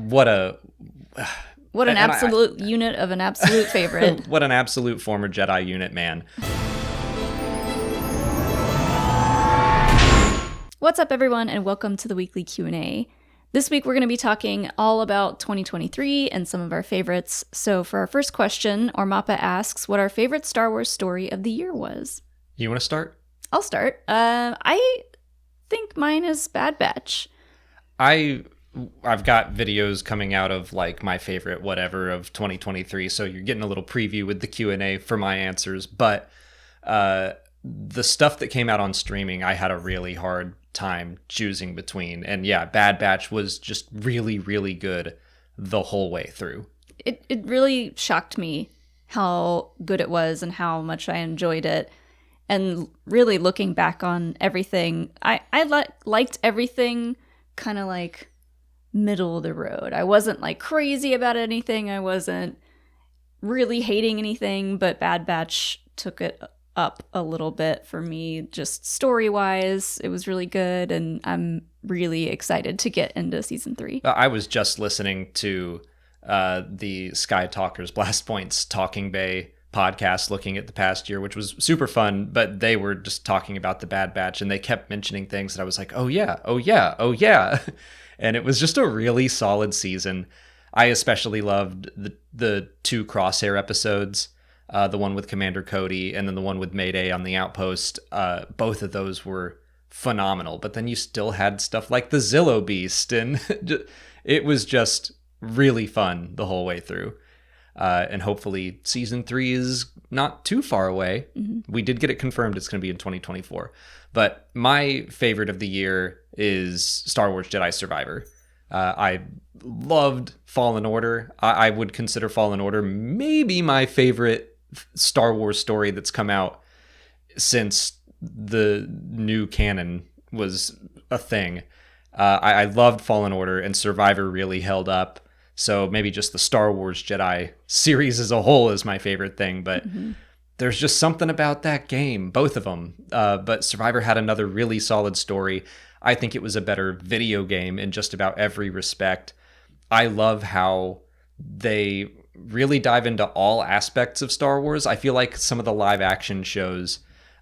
What an absolute unit of an absolute favorite. What an absolute former Jedi unit, man. What's up, everyone, and welcome to the weekly Q&A. This week, we're going to be talking all about 2023 and some of our favorites. So for our first question, Ormappa asks what our favorite Star Wars story of the year was. You want to start? I'll start. I think mine is Bad Batch. I've got videos coming out of like my favorite whatever of 2023, so you're getting a little preview with the Q&A for my answers. But the stuff that came out on streaming, I had a really hard time choosing between. And yeah, Bad Batch was just really, really good the whole way through. It really shocked me how good it was and how much I enjoyed it. And really looking back on everything, I liked everything kind of like middle of the road. I wasn't like crazy about anything. I wasn't really hating anything, but Bad Batch took it up a little bit for me, just story-wise. It was really good, and I'm really excited to get into season 3. I was just listening to the Sky Talkers Blast Points Talking Bay podcast looking at the past year, which was super fun, but they were just talking about the Bad Batch, and they kept mentioning things that I was like, oh yeah. And it was just a really solid season. I especially loved the 2 Crosshair episodes. The one with Commander Cody and then the one with Mayday on the outpost. Both of those were phenomenal. But then you still had stuff like the Zillow Beast, and it was just really fun the whole way through. And hopefully season 3 is not too far away. Mm-hmm. We did get it confirmed it's going to be in 2024. But my favorite of the year is Star Wars Jedi Survivor. I loved Fallen Order. I would consider Fallen Order maybe my favorite Star Wars story that's come out since the new canon was a thing. I loved Fallen Order, and Survivor really held up. So maybe just the Star Wars Jedi series as a whole is my favorite thing, but there's just something about that game, both of them. But Survivor had another really solid story. I think it was a better video game in just about every respect. I love how they really dive into all aspects of Star Wars. I feel like some of the live action shows,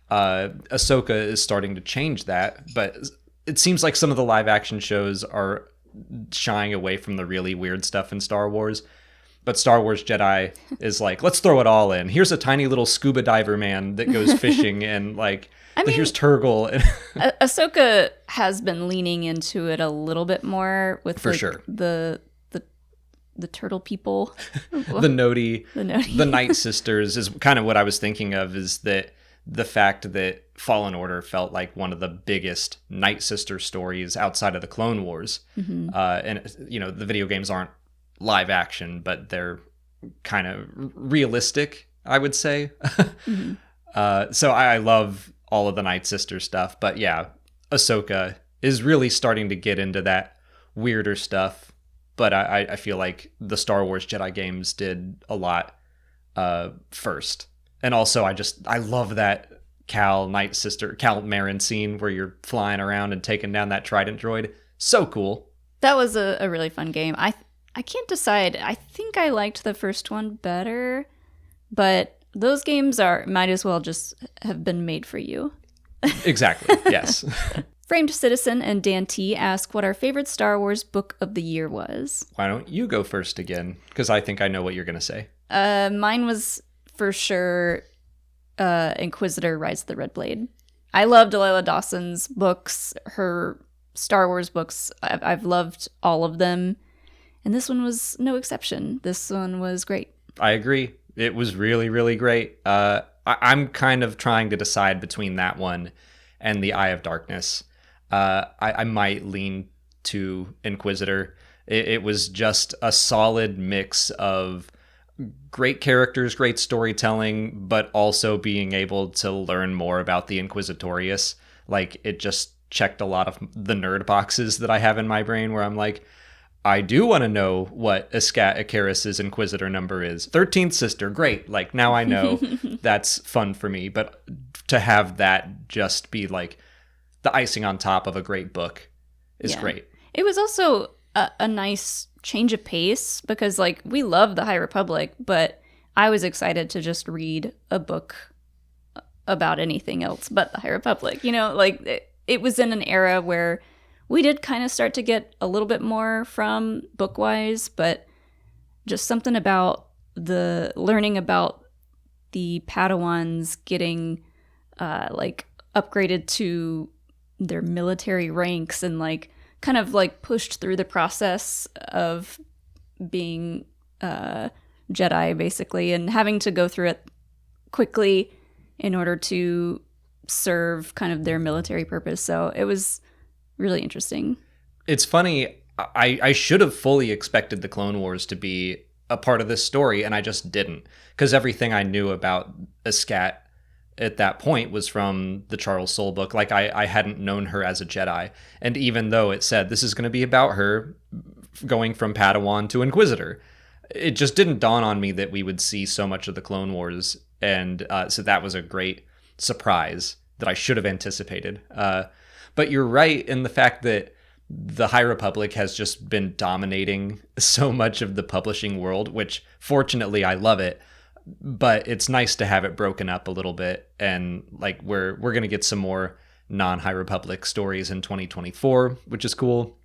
Ahsoka is starting to change that, but it seems like some of the live action shows are shying away from the really weird stuff in Star Wars. But Star Wars Jedi is like, let's throw it all in. Here's a tiny little scuba diver man that goes fishing, and like, here's Turgle. Ahsoka has been leaning into it a little bit more with for sure the turtle people. the Night Sisters is kind of what I was thinking of, is that the fact that Fallen Order felt like one of the biggest Night Sister stories outside of the Clone Wars. Mm-hmm. And, you know, the video games aren't live action, but they're kind of realistic, I would say. Mm-hmm. So I love all of the Night Sister stuff. But yeah, Ahsoka is really starting to get into that weirder stuff. But I feel like the Star Wars Jedi games did a lot first. And also, I love that Cal Marin scene where you're flying around and taking down that Trident droid. So cool. That was a really fun game. I can't decide. I think I liked the first one better, but those games might as well just have been made for you. Exactly, yes. Framed Citizen and Dan T ask what our favorite Star Wars book of the year was. Why don't you go first again? Because I think I know what you're going to say. Mine was for sure Inquisitor Rise of the Red Blade. I loved Delilah Dawson's books, her Star Wars books. I've loved all of them. And this one was no exception. This one was great. I agree. It was really, really great. I'm kind of trying to decide between that one and The Eye of Darkness. I might lean to Inquisitor. It was just a solid mix of great characters, great storytelling, but also being able to learn more about the Inquisitorius. Like, it just checked a lot of the nerd boxes that I have in my brain where I'm like, I do want to know what Ascat Icarus's Inquisitor number is. 13th sister, great. Like, now I know. That's fun for me. But to have that just be like the icing on top of a great book is great. It was also a nice change of pace because like we love the High Republic, but I was excited to just read a book about anything else but the High Republic. You know, like it was in an era where we did kind of start to get a little bit more from Bookwise, but just something about the learning about the Padawans getting like upgraded to their military ranks and like kind of like pushed through the process of being Jedi basically, and having to go through it quickly in order to serve kind of their military purpose. So it was really interesting. It's funny, I should have fully expected the Clone Wars to be a part of this story, and I just didn't, because everything I knew about Ascat at that point was from the Charles Soule book. Like I hadn't known her as a Jedi, and even though it said this is going to be about her going from Padawan to Inquisitor, it just didn't dawn on me that we would see so much of the Clone Wars, and so that was a great surprise that I should have anticipated. But you're right in the fact that the High Republic has just been dominating so much of the publishing world, which fortunately I love it, but it's nice to have it broken up a little bit. And like we're going to get some more non-High Republic stories in 2024, which is cool.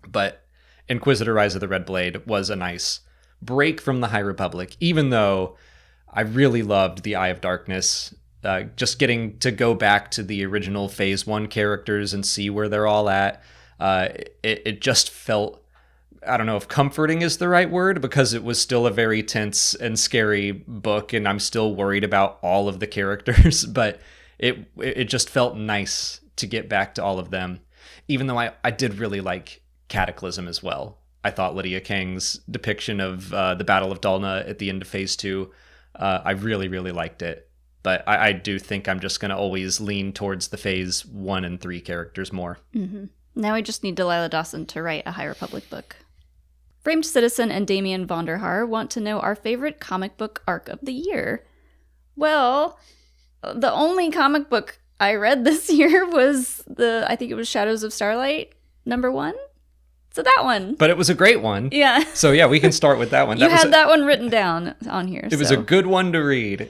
But Inquisitor Rise of the Red Blade was a nice break from the High Republic, even though I really loved the Eye of Darkness. Just getting to go back to the original Phase 1 characters and see where they're all at. It just felt, I don't know if comforting is the right word, because it was still a very tense and scary book, and I'm still worried about all of the characters, but it just felt nice to get back to all of them, even though I did really like Cataclysm as well. I thought Lydia Kang's depiction of the Battle of Dalna at the end of Phase 2, I really, really liked it. But I do think I'm just going to always lean towards the Phase 1 and 3 characters more. Mm-hmm. Now we just need Delilah Dawson to write a High Republic book. Framed Citizen and Damien Vonderhaar want to know our favorite comic book arc of the year. Well, the only comic book I read this year was I think it was Shadows of Starlight, #1. So that one. But it was a great one. Yeah. So yeah, we can start with that one. You had that one written down on here. It was a good one to read.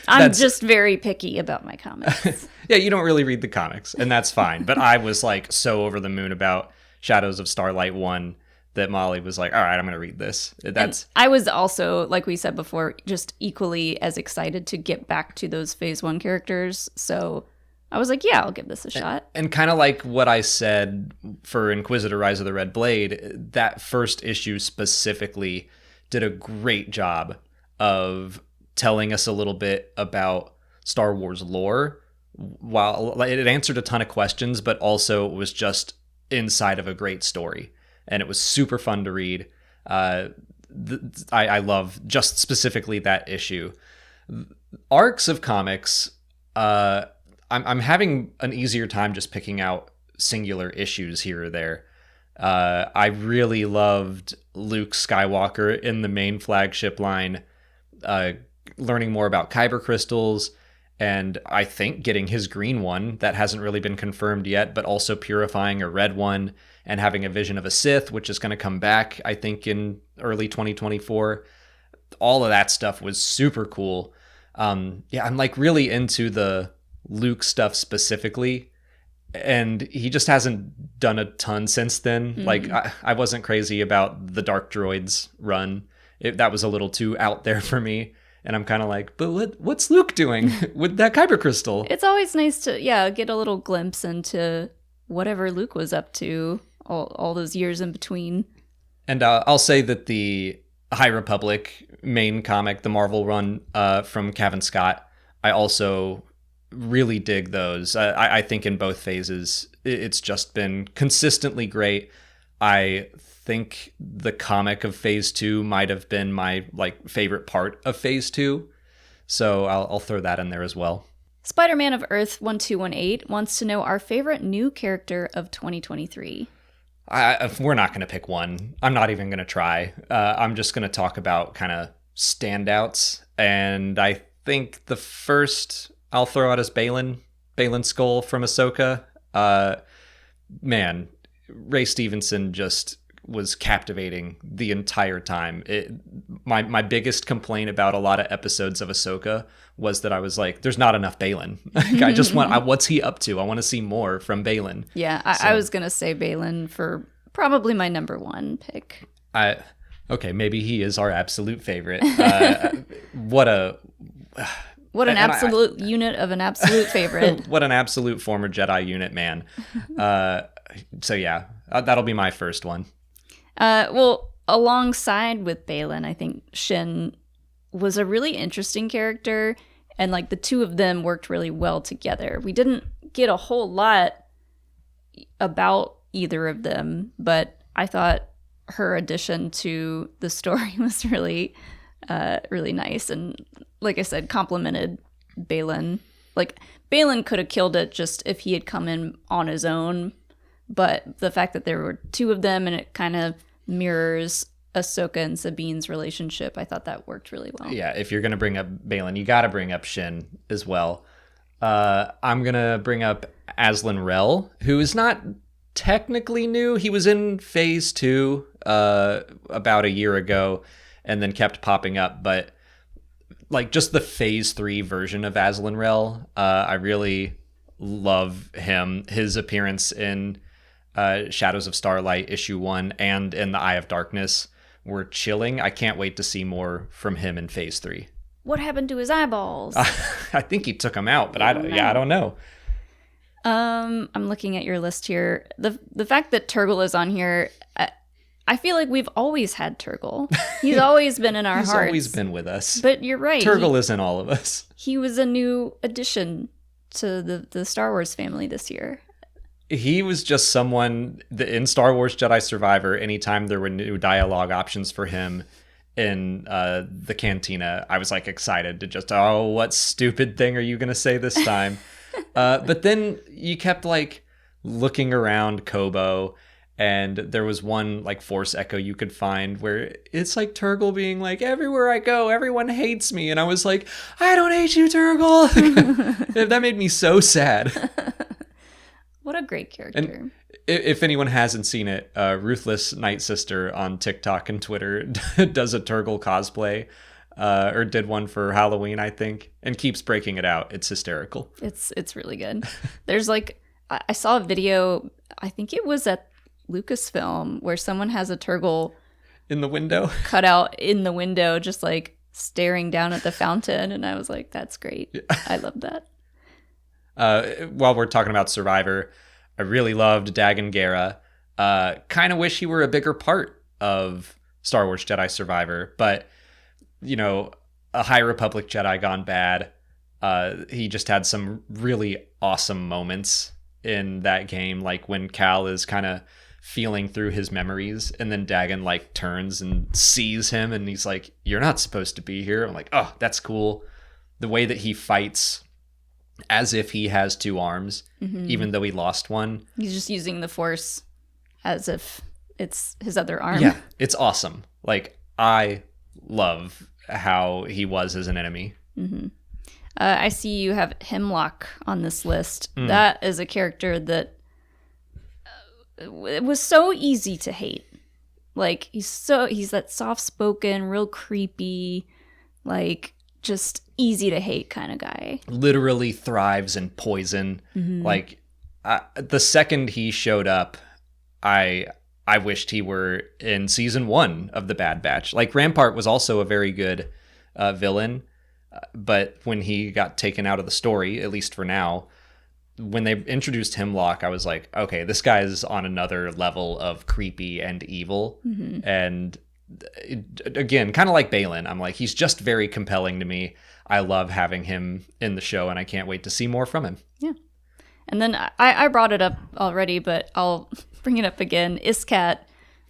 I'm just very picky about my comics. Yeah, you don't really read the comics, and that's fine. But I was like so over the moon about Shadows of Starlight 1 that Molly was like, all right, I'm going to read this. And I was also, like we said before, just equally as excited to get back to those Phase 1 characters. So I was like, yeah, I'll give this a shot. And kind of like what I said for Inquisitor Rise of the Red Blade, that first issue specifically did a great job of telling us a little bit about Star Wars lore. While it answered a ton of questions, but also it was just inside of a great story. And it was super fun to read. I love just specifically that issue. Arcs of comics, I'm having an easier time just picking out singular issues here or there. I really loved Luke Skywalker in the main flagship line, learning more about kyber crystals, and I think getting his green one that hasn't really been confirmed yet, but also purifying a red one and having a vision of a Sith, which is going to come back, I think, in early 2024. All of that stuff was super cool. Yeah, I'm like really into the Luke stuff specifically, and he just hasn't done a ton since then. Like I wasn't crazy about the Dark Droids run. That was a little too out there for me, and I'm kind of like, but what's Luke doing with that kyber crystal? It's always nice to get a little glimpse into whatever Luke was up to all those years in between. And I'll say that the High Republic main comic, the Marvel run from Cavan Scott, I also really dig those. I think in both phases, it's just been consistently great. I think the comic of Phase 2 might have been my favorite part of Phase 2. So I'll throw that in there as well. Spider-Man of Earth 1218 wants to know our favorite new character of 2023. We're not going to pick one. I'm not even going to try. I'm just going to talk about kind of standouts. And I think the first I'll throw out is Balin Skull from Ahsoka. Man, Ray Stevenson just was captivating the entire time. My biggest complaint about a lot of episodes of Ahsoka was that I was like, there's not enough Balin. I just what's he up to? I want to see more from Balin. Yeah, I was going to say Balin for probably my number one pick. Okay, maybe he is our absolute favorite. What an absolute unit of an absolute favorite. What an absolute former Jedi unit, man. So yeah, that'll be my first one. Well, alongside with Balin, I think Shin was a really interesting character, and like the two of them worked really well together. We didn't get a whole lot about either of them, but I thought her addition to the story was really nice, and like I said, complimented Balin. Like, Balin could have killed it just if he had come in on his own, but the fact that there were two of them and it kind of mirrors Ahsoka and Sabine's relationship, I thought that worked really well. Yeah, if you're going to bring up Balin, you got to bring up Shin as well. I'm going to bring up Aslan Rel, who is not technically new. He was in Phase 2 about a year ago and then kept popping up, but like just the Phase 3 version of Aslan Rel, I really love him. His appearance in Shadows of Starlight issue 1 and in the Eye of Darkness were chilling. I can't wait to see more from him in Phase 3. What happened to his eyeballs? I think he took them out, but I don't know. I'm looking at your list here. The fact that Turgle is on here, I feel like we've always had Turgle. He's always been in our hearts. He's always been with us. But you're right. Turgle is in all of us. He was a new addition to the Star Wars family this year. He was just someone that in Star Wars Jedi Survivor, anytime there were new dialogue options for him in the cantina, I was like excited to just, what stupid thing are you going to say this time? But then you kept like looking around Kobo, and there was one like Force Echo you could find where it's like Turgle being like, everywhere I go, everyone hates me. And I was like, I don't hate you, Turgle. That made me so sad. What a great character. And if anyone hasn't seen it, Ruthless Night Sister on TikTok and Twitter does a Turgle cosplay, or did one for Halloween, I think, and keeps breaking it out. It's hysterical. It's really good. There's like, I saw a video, I think it was at Lucasfilm, where someone has a Turgle in the window, cut out in the window, just like staring down at the fountain, and I was like, that's great. Yeah. I love that. While we're talking about Survivor, I really loved Dagan Gera. Kind of wish he were a bigger part of Star Wars Jedi Survivor, but you know, a High Republic Jedi gone bad. He just had some really awesome moments in that game, like when Cal is kind of feeling through his memories, and then Dagan like turns and sees him, and he's like, "You're not supposed to be here." I'm like, "Oh, that's cool." The way that he fights as if he has two arms, even though he lost one. He's just using the Force as if it's his other arm. Yeah, it's awesome. Like, I love how he was as an enemy. Mm-hmm. I see you have Hemlock on this list. That is a character that it was so easy to hate. Like, he's that soft-spoken, real creepy, like, just easy to hate kind of guy. Literally thrives in poison. Like, the second he showed up, I wished he were in season 1 of The Bad Batch. Like, Rampart was also a very good villain, but when he got taken out of the story, at least for now, when they introduced Hemlock, I was like, okay, this guy is on another level of creepy and evil. And again, kind of like Balin, I'm like, he's just very compelling to me. I love having him in the show, and I can't wait to see more from him. Yeah. And then I brought it up already, but I'll bring it up again. Iskat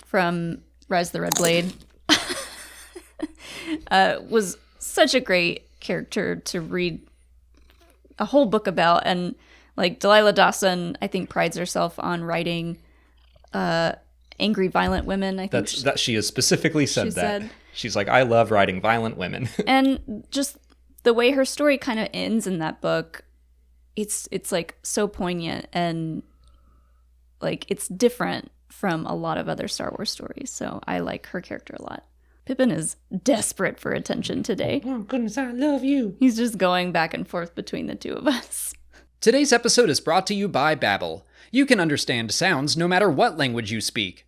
from Rise of the Red Blade was such a great character to read a whole book about. And like, Delilah Dawson, I think, prides herself on writing angry, violent women. I think that she has specifically said. She's like, I love writing violent women. And just the way her story kind of ends in that book, it's like so poignant, and like it's different from a lot of other Star Wars stories. So I like her character a lot. Pippin is desperate for attention today. Oh, goodness, I love you. He's just going back and forth between the two of us. Today's episode is brought to you by Babbel. You can understand sounds no matter what language you speak.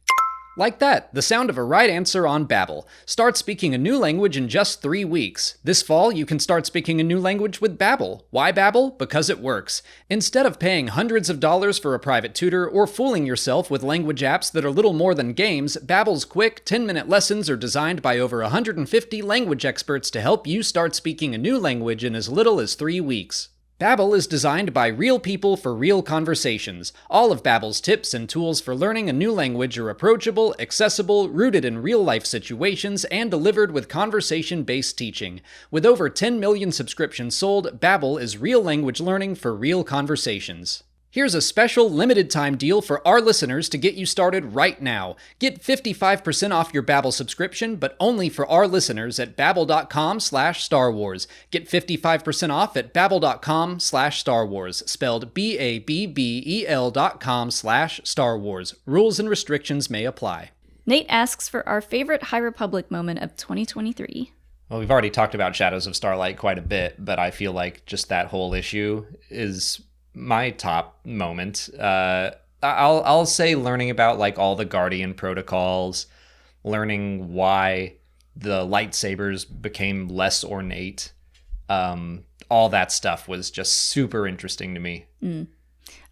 Like that, the sound of a right answer on Babbel. Start speaking a new language in just 3 weeks. This fall, you can start speaking a new language with Babbel. Why Babbel? Because it works. Instead of paying hundreds of dollars for a private tutor or fooling yourself with language apps that are little more than games, Babbel's quick 10-minute lessons are designed by over 150 language experts to help you start speaking a new language in as little as 3 weeks. Babbel is designed by real people for real conversations. All of Babbel's tips and tools for learning a new language are approachable, accessible, rooted in real-life situations, and delivered with conversation-based teaching. With over 10 million subscriptions sold, Babbel is real language learning for real conversations. Here's a special limited-time deal for our listeners to get you started right now. Get 55% off your Babbel subscription, but only for our listeners at babbel.com/Star Wars. Get 55% off at babbel.com/Star Wars, spelled BABBEL.com/Star Wars. Rules and restrictions may apply. Nate asks for our favorite High Republic moment of 2023. Well, we've already talked about Shadows of Starlight quite a bit, but I feel like just that whole issue is my top moment. I'll say learning about like all the Guardian protocols, learning why the lightsabers became less ornate. All that stuff was just super interesting to me.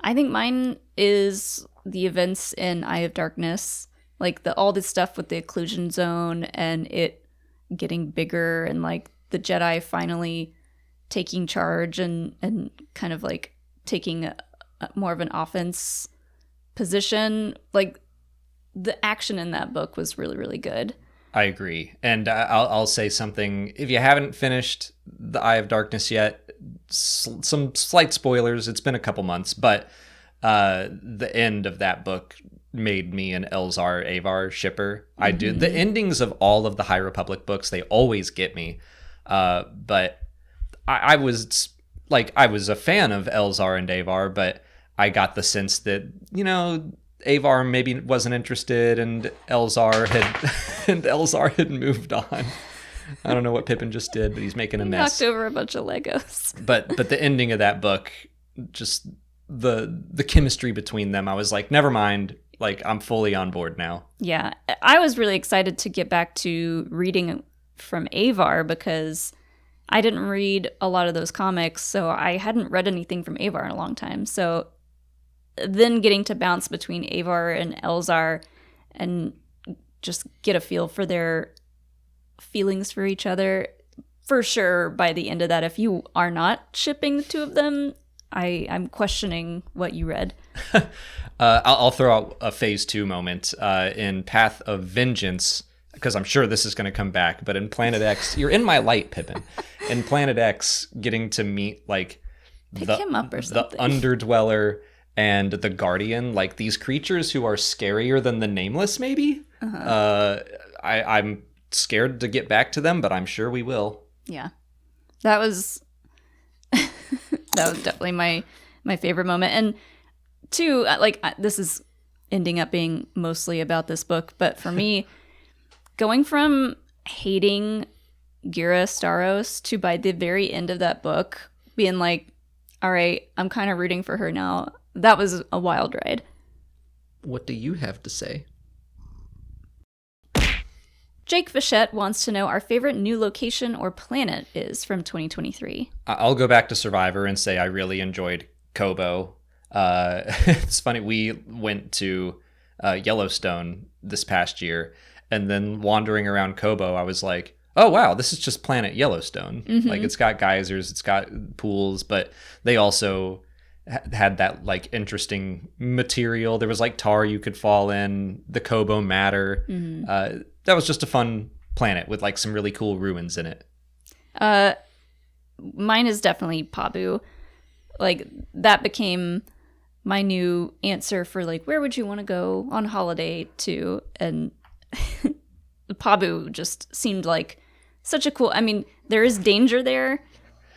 I think mine is the events in Eye of Darkness, like all this stuff with the occlusion zone and it getting bigger, and like the Jedi finally taking charge and kind of like taking a more of an offense position. Like the action in that book was really, really good. I agree. And I'll say something. If you haven't finished The Eye of Darkness yet, some slight spoilers. It's been a couple months, but the end of that book made me an Elzar Avar shipper. Mm-hmm. I do. The endings of all of the High Republic books, they always get me. But I was a fan of Elzar and Avar, but I got the sense that, Avar maybe wasn't interested, and Elzar had moved on. I don't know what Pippin just did, but he's making a mess. Knocked over a bunch of Legos. But the ending of that book, just the chemistry between them, I was like, never mind. Like, I'm fully on board now. Yeah, I was really excited to get back to reading from Avar because I didn't read a lot of those comics, so I hadn't read anything from Avar in a long time. So then getting to bounce between Avar and Elzar and just get a feel for their feelings for each other. For sure, by the end of that, if you are not shipping the two of them, I'm questioning what you read. I'll throw out a phase 2 moment in Path of Vengeance, because I'm sure this is going to come back, but in Planet X, you're in my light, Pippin. In Planet X, getting to meet like Pick him up or something. The Underdweller and the Guardian, like these creatures who are scarier than the Nameless, maybe? Uh-huh. I'm scared to get back to them, but I'm sure we will. Yeah. That was definitely my favorite moment. And two, this is ending up being mostly about this book, but for me, going from hating Gira Staros to by the very end of that book being like, all right, I'm kind of rooting for her now. That was a wild ride. What do you have to say? Jake Fichette wants to know our favorite new location or planet is from 2023. I'll go back to Survivor and say I really enjoyed Kobo. It's funny, we went to Yellowstone this past year, and then wandering around Kobo, I was like, oh, wow, this is just planet Yellowstone. Mm-hmm. Like, it's got geysers, it's got pools, but they also had that, like, interesting material. There was, like, tar you could fall in, the Kobo Matter. Mm-hmm. That was just a fun planet with, like, some really cool ruins in it. Mine is definitely Pabu. Like, that became my new answer for, like, where would you want to go on holiday to? And Pabu just seemed like such a cool... I mean, there is danger there.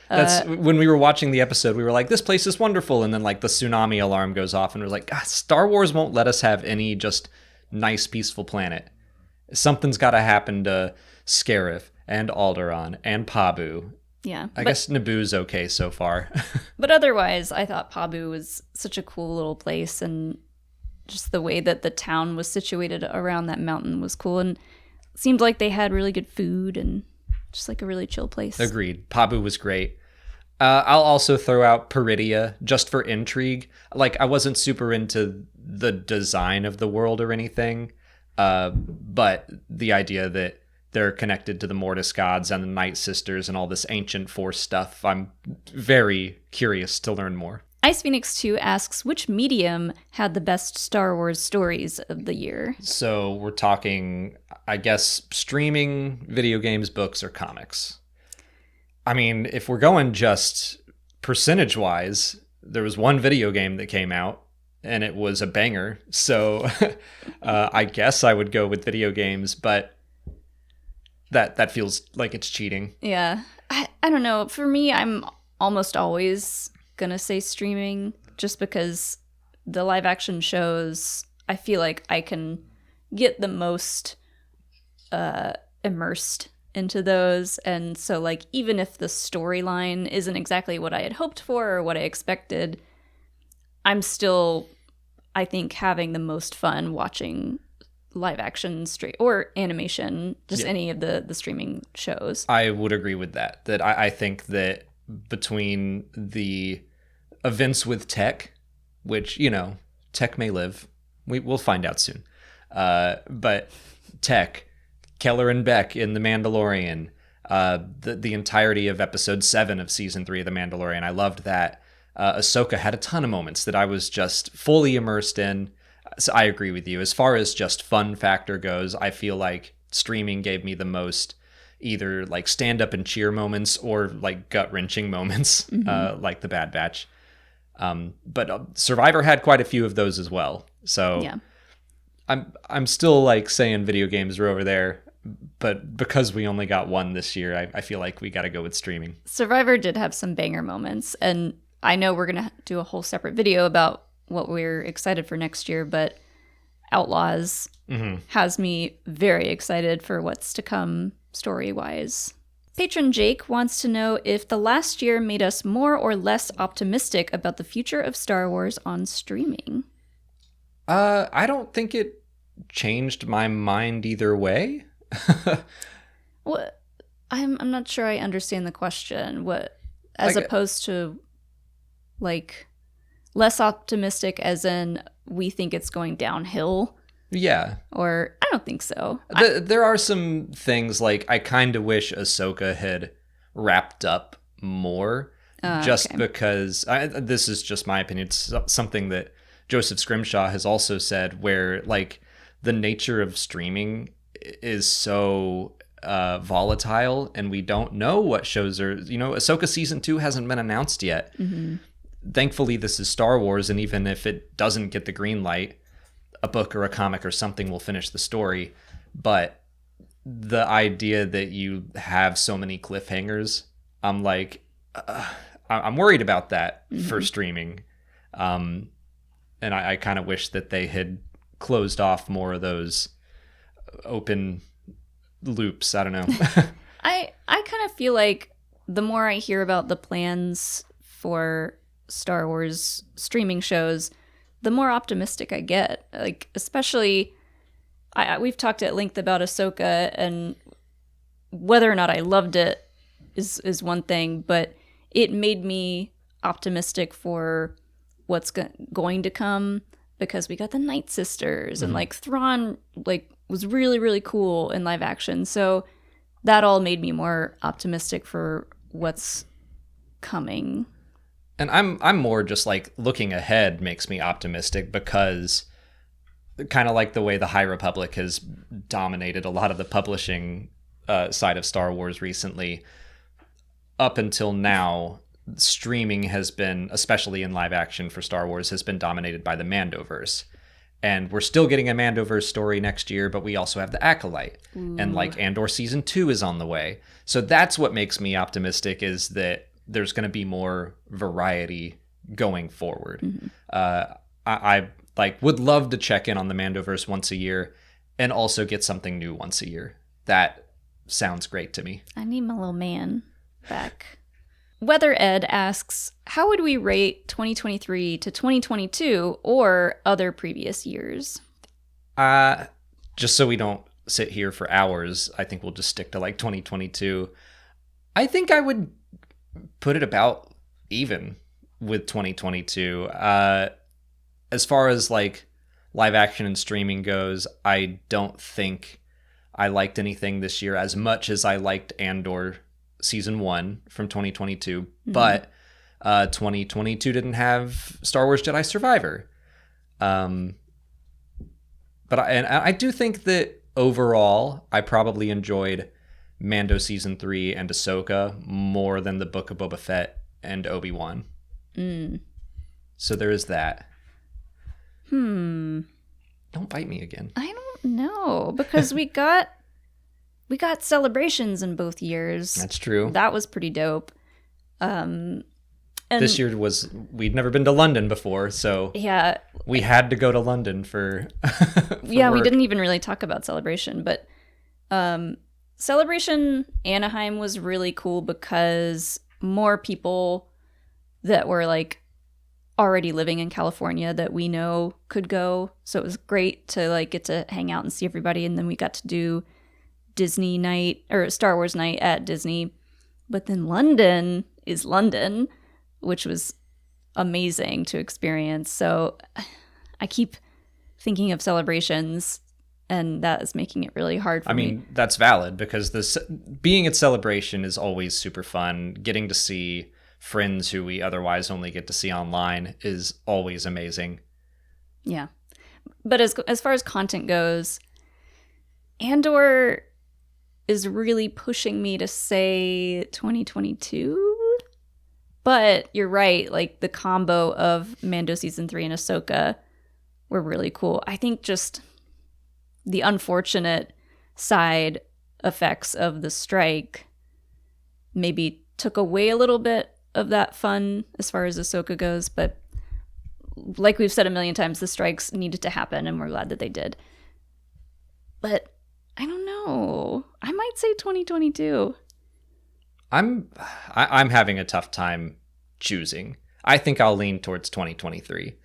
That's when we were watching the episode, we were like, this place is wonderful. And then, like, the tsunami alarm goes off, and we're like, God, Star Wars won't let us have any just nice, peaceful planet. Something's got to happen to Scarif and Alderaan and Pabu. Yeah. I guess Naboo's okay so far. But otherwise, I thought Pabu was such a cool little place, and just the way that the town was situated around that mountain was cool, and it seemed like they had really good food and just like a really chill place. Agreed. Pabu was great. I'll also throw out Peridia just for intrigue. Like, I wasn't super into the design of the world or anything, but the idea that they're connected to the Mortis gods and the Night Sisters and all this ancient Force stuff, I'm very curious to learn more. Ice Phoenix 2 asks, which medium had the best Star Wars stories of the year? So we're talking, I guess, streaming, video games, books, or comics. I mean, if we're going just percentage-wise, there was one video game that came out, and it was a banger. So I guess I would go with video games, but that feels like it's cheating. Yeah. I don't know. For me, I'm almost always going to say streaming, just because the live-action shows, I feel like I can get the most immersed into those. And so, like, even if the storyline isn't exactly what I had hoped for or what I expected, I'm still, I think, having the most fun watching live action straight or animation, just any of the streaming shows. I would agree with that. That I think that between the events with Tech, which, you know, Tech may live, we'll find out soon. But Tech, Keller and Beck in The Mandalorian, the entirety of episode 7 of season 3 of The Mandalorian, I loved that. Ahsoka had a ton of moments that I was just fully immersed in. So I agree with you. As far as just fun factor goes, I feel like streaming gave me the most either like stand up and cheer moments or like gut wrenching moments, like The Bad Batch. But Survivor had quite a few of those as well. So yeah. I'm still like saying video games are over there, but because we only got one this year, I feel like we got to go with streaming. Survivor did have some banger moments, and I know we're going to do a whole separate video about what we're excited for next year, but Outlaws has me very excited for what's to come story-wise. Patron Jake wants to know if the last year made us more or less optimistic about the future of Star Wars on streaming. I don't think it changed my mind either way. What? I'm not sure I understand the question. What, as opposed to like less optimistic as in we think it's going downhill? Yeah. Or I don't think so. There are some things like I kind of wish Ahsoka had wrapped up more because this is just my opinion. It's something that Joseph Scrimshaw has also said, where like the nature of streaming is so volatile and we don't know what shows are, you know, Ahsoka season 2 hasn't been announced yet. Thankfully, this is Star Wars, and even if it doesn't get the green light, a book or a comic or something will finish the story. But the idea that you have so many cliffhangers, I'm like, I'm worried about that for streaming. And I kind of wish that they had closed off more of those open loops. I don't know. I kind of feel like the more I hear about the plans for Star Wars streaming shows, the more optimistic I get. Like, especially, we've talked at length about Ahsoka, and whether or not I loved it is one thing, but it made me optimistic for what's going to come, because we got the Night Sisters and like Thrawn like was really, really cool in live action. So that all made me more optimistic for what's coming. And I'm more just like looking ahead makes me optimistic, because kind of like the way the High Republic has dominated a lot of the publishing side of Star Wars recently, up until now, streaming has been, especially in live action for Star Wars, has been dominated by the Mandoverse. And we're still getting a Mandoverse story next year, but we also have the Acolyte. Ooh. And like Andor season 2 is on the way. So that's what makes me optimistic, is that there's going to be more variety going forward. Like, would love to check in on the Mandoverse once a year and also get something new once a year. That sounds great to me. I need my little man back. Weather Ed asks, how would we rate 2023 to 2022 or other previous years? Just so we don't sit here for hours, I think we'll just stick to like 2022. I think I would put it about even with 2022. As far as like live action and streaming goes, I don't think I liked anything this year as much as I liked Andor season 1 from 2022. Mm-hmm. But 2022 didn't have Star Wars Jedi Survivor. But I do think that overall, I probably enjoyed Mando season 3 and Ahsoka more than the Book of Boba Fett and Obi-Wan. So there is that. Don't bite me again. I don't know, because we got celebrations in both years. That's true. That was pretty dope. And this year we'd never been to London before, so yeah, we had to go to London for yeah, work. We didn't even really talk about Celebration, but Celebration Anaheim was really cool because more people that were like already living in California that we know could go. So it was great to like get to hang out and see everybody. And then we got to do Disney night or Star Wars night at Disney. But then London is London, which was amazing to experience. So I keep thinking of celebrations, and that is making it really hard for me. I mean, that's valid because being at Celebration is always super fun. Getting to see friends who we otherwise only get to see online is always amazing. Yeah. But as far as content goes, Andor is really pushing me to say 2022. But you're right, like the combo of Mando season 3 and Ahsoka were really cool. I think just the unfortunate side effects of the strike maybe took away a little bit of that fun as far as Ahsoka goes, but like we've said a million times, the strikes needed to happen, and we're glad that they did. But I don't know. I might say 2022. I'm having a tough time choosing. I think I'll lean towards 2023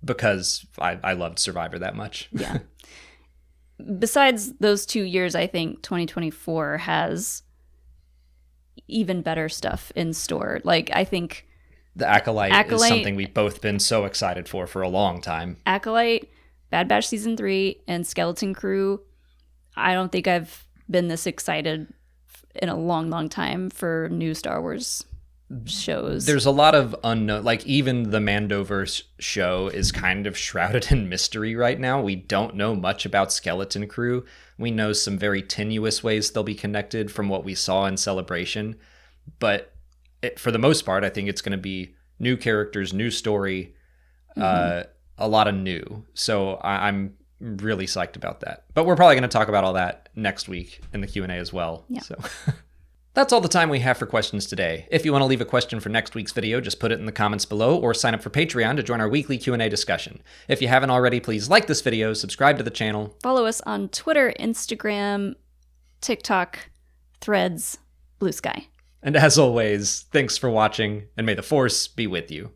because I loved Survivor that much. Yeah. Besides those 2 years, I think 2024 has even better stuff in store. Like, I think The Acolyte is something we've both been so excited for a long time. Acolyte, Bad Batch Season 3, and Skeleton Crew. I don't think I've been this excited in a long, long time for new Star Wars shows. There's a lot of unknown, like even the Mandoverse show is kind of shrouded in mystery right now. We don't know much about Skeleton Crew. We know some very tenuous ways they'll be connected from what we saw in Celebration. But for the most part, I think it's going to be new characters, new story, a lot of new. So I'm really psyched about that. But we're probably going to talk about all that next week in the Q&A as well. Yeah. So that's all the time we have for questions today. If you want to leave a question for next week's video, just put it in the comments below or sign up for Patreon to join our weekly Q&A discussion. If you haven't already, please like this video, subscribe to the channel. Follow us on Twitter, Instagram, TikTok, Threads, Blue Sky. And as always, thanks for watching, and may the Force be with you.